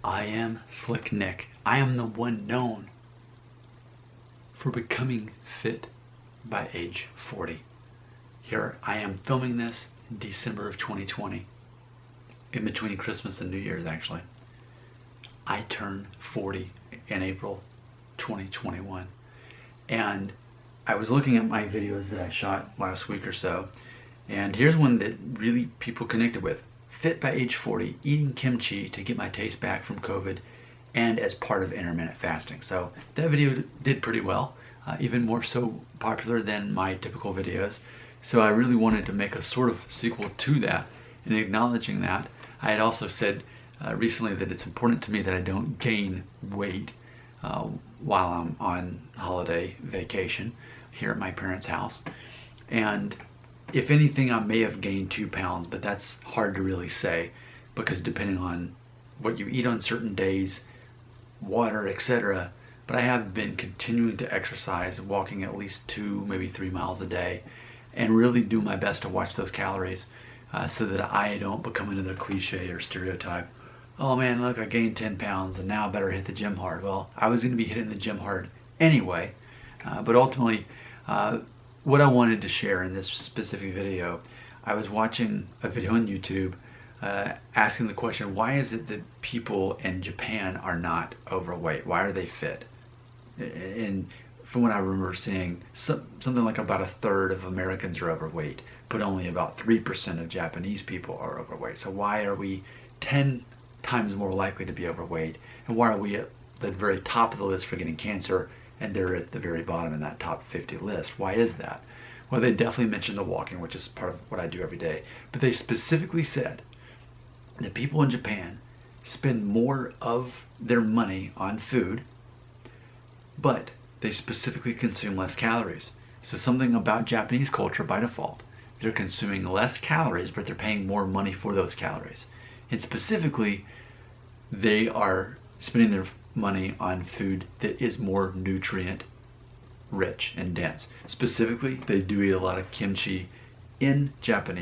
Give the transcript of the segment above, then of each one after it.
I am Slick Nick. I am the one known for becoming fit by age 40. Here I am filming this in December of 2020, in between Christmas and New Year's actually. I turned 40 in April 2021, and I was looking at my videos that I shot last week or so, and here's one that really people connected with. Fit by age 40, eating kimchi to get my taste back from COVID and as part of intermittent fasting. So that video did pretty well, even more so popular than my typical videos. So I really wanted to make a sort of sequel to that, and acknowledging that. I had also said recently that it's important to me that I don't gain weight while I'm on holiday vacation here at my parents' house. And if anything, I may have gained 2 pounds, but that's hard to really say because depending on what you eat on certain days, water, etc. But I have been continuing to exercise, walking at least 2, maybe 3 miles a day, and really do my best to watch those calories so that I don't become another cliche or stereotype. Oh man, look, I gained 10 pounds and now I better hit the gym hard. Well, I was going to be hitting the gym hard anyway, but ultimately, what I wanted to share in this specific video, I was watching a video on YouTube asking the question, why is it that people in Japan are not overweight? Why are they fit? And from what I remember seeing, something like about 1/3 of Americans are overweight, but only about 3% of Japanese people are overweight. So why are we 10 times more likely to be overweight? And why are we at the very top of the list for getting cancer, and they're at the very bottom in that top 50 list? Why is that? Well, they definitely mentioned the walking, which is part of what I do every day. But they specifically said that people in Japan spend more of their money on food, but they specifically consume less calories. So something about Japanese culture by default, they're consuming less calories, but they're paying more money for those calories. And specifically, they are spending their money on food that is more nutrient rich and dense. Specifically, they do eat a lot of kimchi in Japan,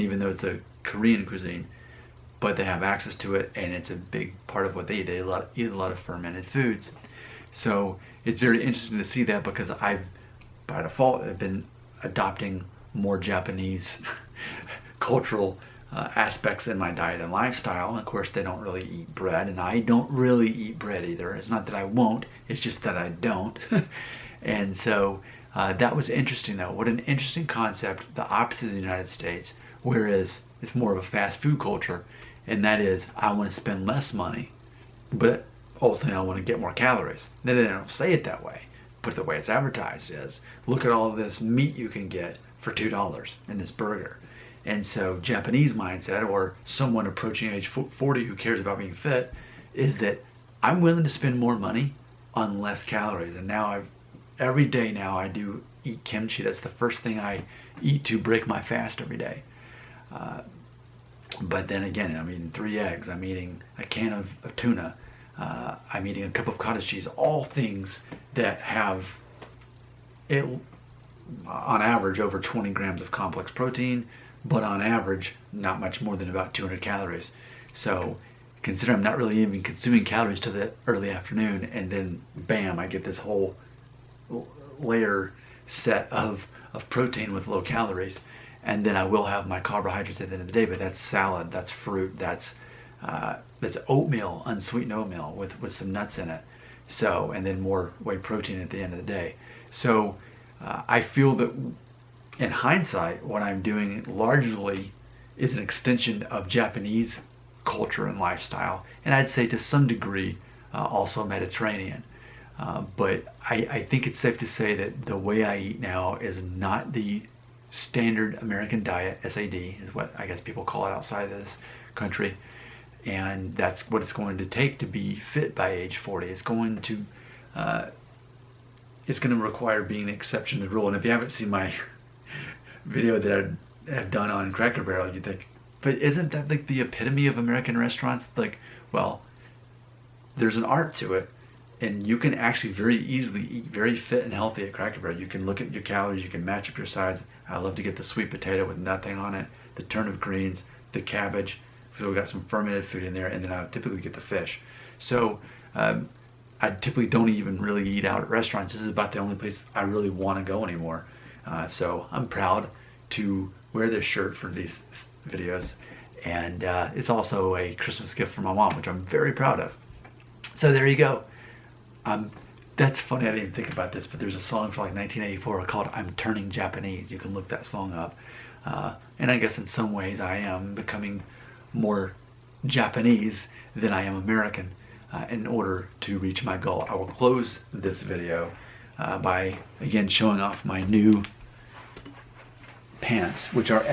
even though it's a Korean cuisine, but they have access to it and it's a big part of what they eat. They eat a lot of fermented foods. So it's very interesting to see that because I've, by default, have been adopting more Japanese cultural aspects in my diet and lifestyle. And of course, they don't really eat bread, and I don't really eat bread either. It's not that I won't, it's just that I don't. And so that was interesting though. What an interesting concept, the opposite of the United States, whereas it's more of a fast food culture, and that is I want to spend less money, but ultimately I want to get more calories. Then they don't say it that way, but the way it's advertised is, look at all of this meat you can get for $2 in this burger. And so Japanese mindset, or someone approaching age 40 who cares about being fit, is that I'm willing to spend more money on less calories. And now every day now I do eat kimchi. That's the first thing I eat to break my fast every day. But then again, I'm eating 3 eggs. I'm eating a can of tuna. I'm eating a cup of cottage cheese. All things that have, on average, over 20 grams of complex protein, but on average, not much more than about 200 calories. So consider I'm not really even consuming calories till the early afternoon, and then bam, I get this whole layer set of protein with low calories. And then I will have my carbohydrates at the end of the day, but that's salad, that's fruit, that's oatmeal, unsweetened oatmeal with some nuts in it. So, and then more whey protein at the end of the day. So I feel that in hindsight, what I'm doing largely is an extension of Japanese culture and lifestyle, and I'd say to some degree also Mediterranean. But I think it's safe to say that the way I eat now is not the standard American diet. SAD is what I guess people call it outside of this country, and that's what it's going to take to be fit by age 40. It's going to require being the exception to the rule. And if you haven't seen my video that I have done on Cracker Barrel, you think, but isn't that like the epitome of American restaurants? Like, well, there's an art to it, and you can actually very easily eat very fit and healthy at Cracker Barrel. You can look at your calories, you can match up your sides. I love to get the sweet potato with nothing on it, the turnip greens, the cabbage, So we got some fermented food in there, and then I typically get the fish. So I typically don't even really eat out at restaurants. This is about the only place I really want to go anymore. So I'm proud to wear this shirt for these videos, and it's also a Christmas gift for my mom, which I'm very proud of. So there you go. That's funny, I didn't even think about this, but there's a song from like 1984 called I'm Turning Japanese. You can look that song up. And I guess in some ways I am becoming more Japanese than I am American in order to reach my goal. I will close this video by again showing off my new pants, which are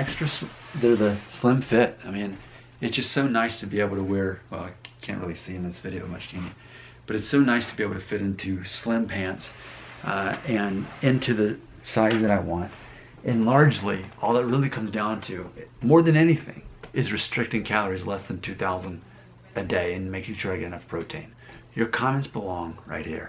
they're the slim fit. I mean, it's just so nice to be able to wear, well, I can't really see in this video much, can you? But it's so nice to be able to fit into slim pants and into the size that I want. And largely, all that really comes down to, more than anything, is restricting calories less than 2,000 a day and making sure I get enough protein. Your comments belong right here.